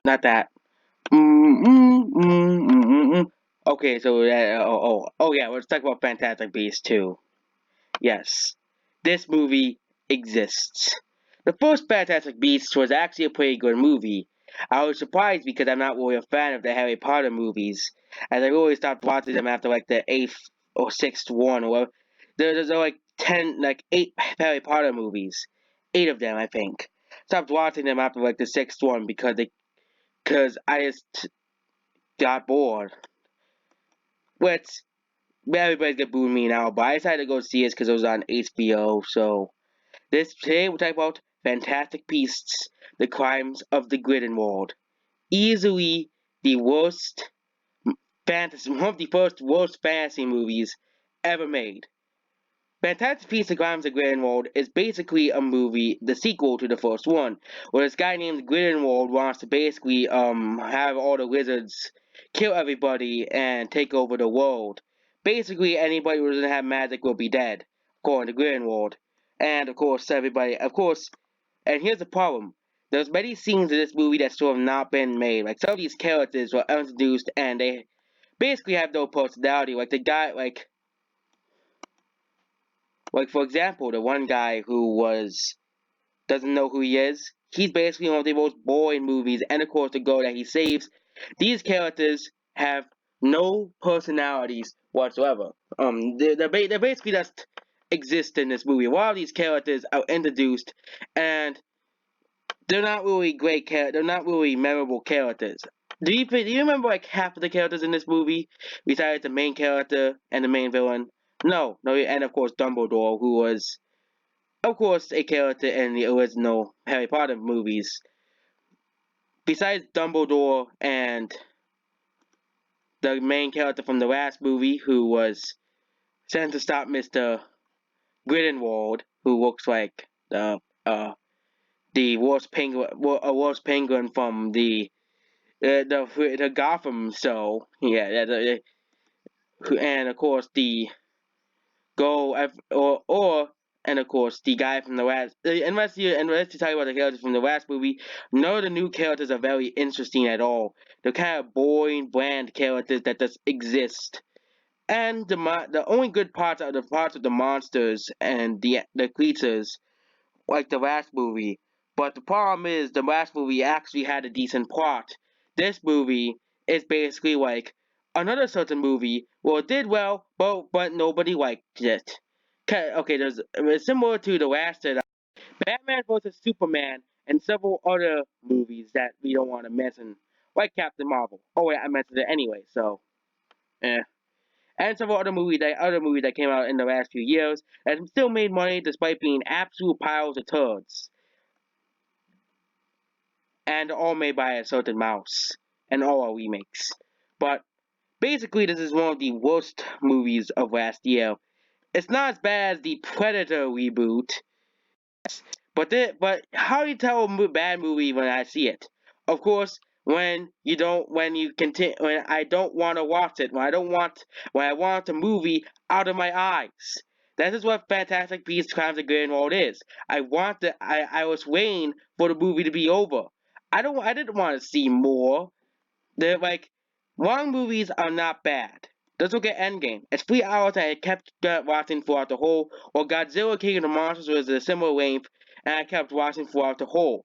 Not that. Mm, mm, mm, mm, mm, mm. Okay, so yeah. Let's talk about Fantastic Beasts too. Yes, this movie exists. The first Fantastic Beasts was actually a pretty good movie. I was surprised because I'm not really a fan of the Harry Potter movies, as I really stopped watching them after like the eighth or sixth one. Or there's like eight Harry Potter movies, eight of them I think. Stopped watching them after like the sixth one because I just got bored. But everybody's gonna boo me now, but I decided to go see it because it was on HBO. So today we'll talk about Fantastic Beasts: The Crimes of the Grindelwald. Easily the worst fantasy, one of the first worst fantasy movies ever made. Fantastic Beasts: The Crimes of Grindelwald is basically a movie, the sequel to the first one, where this guy named Grindelwald wants to basically have all the wizards kill everybody and take over the world. Basically, anybody who doesn't have magic will be dead, according to Grindelwald. And of course, and here's the problem. There's many scenes in this movie that still have not been made. Like some of these characters were introduced and they basically have no personality. Like the guy, like for example, the one guy who was doesn't know who he is. He's basically one of the most boring movies, and of course the girl that he saves. These characters have no personalities whatsoever. They're basically just exist in this movie. A lot of these characters are introduced, and they're not really great characters. They're not really memorable characters. Do you remember like half of the characters in this movie, besides the main character and the main villain? No, and of course Dumbledore, who was, of course, a character in the original Harry Potter movies. Besides Dumbledore and the main character from the last movie, who was sent to stop Mr. Grindelwald, who looks like the worst penguin from the Gotham show. Yeah, and of course the go or and of course the guy from the last. Unless you talk about the characters from the last movie, none of the new characters are very interesting at all. They're kind of boring, bland characters that just exist. And the only good parts are the parts of the monsters and the creatures, like the last movie. But the problem is the last movie actually had a decent plot. This movie is basically like another certain movie. Well, it did well, but nobody liked it. Okay, it's similar to the last Batman vs Superman and several other movies that we don't want to mention, like Captain Marvel. Oh wait, I mentioned it anyway, so eh. And several other movies that came out in the last few years that still made money despite being absolute piles of turds, and all made by a certain mouse, and all are remakes. But basically, this is one of the worst movies of last year. It's not as bad as the Predator reboot, but how do you tell a bad movie when I see it? Of course, when I don't want to watch it, when I want a movie out of my eyes. That is what Fantastic Beasts: Crimes of Grindelwald is. I was waiting for the movie to be over. I didn't want to see more. They're like, long movies are not bad. Let's look at Endgame. It's 3 hours and I kept watching throughout the whole. Or Godzilla King of the Monsters was a similar length and I kept watching throughout the whole.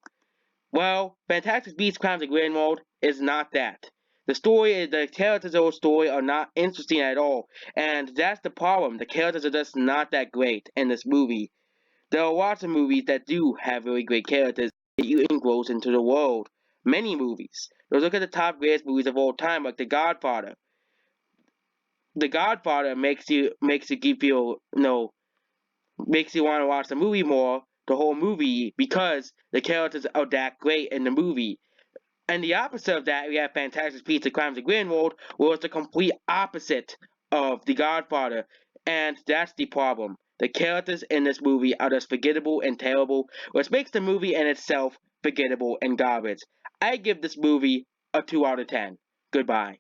Well, Fantastic Beasts: Crimes of Grindelwald is not that. The characters of the story are not interesting at all, and that's the problem. The characters are just not that great in this movie. There are lots of movies that do have really great characters that you engross into the world. Many movies. Let's look at the top greatest movies of all time, like The Godfather. The Godfather makes you give makes you want to watch the movie more, the whole movie, because the characters are that great in the movie. And the opposite of that, we have Fantastic Beasts: The Crimes of Grindelwald, where it's the complete opposite of The Godfather. And that's the problem. The characters in this movie are just forgettable and terrible, which makes the movie in itself forgettable and garbage. I give this movie a 2 out of 10. Goodbye.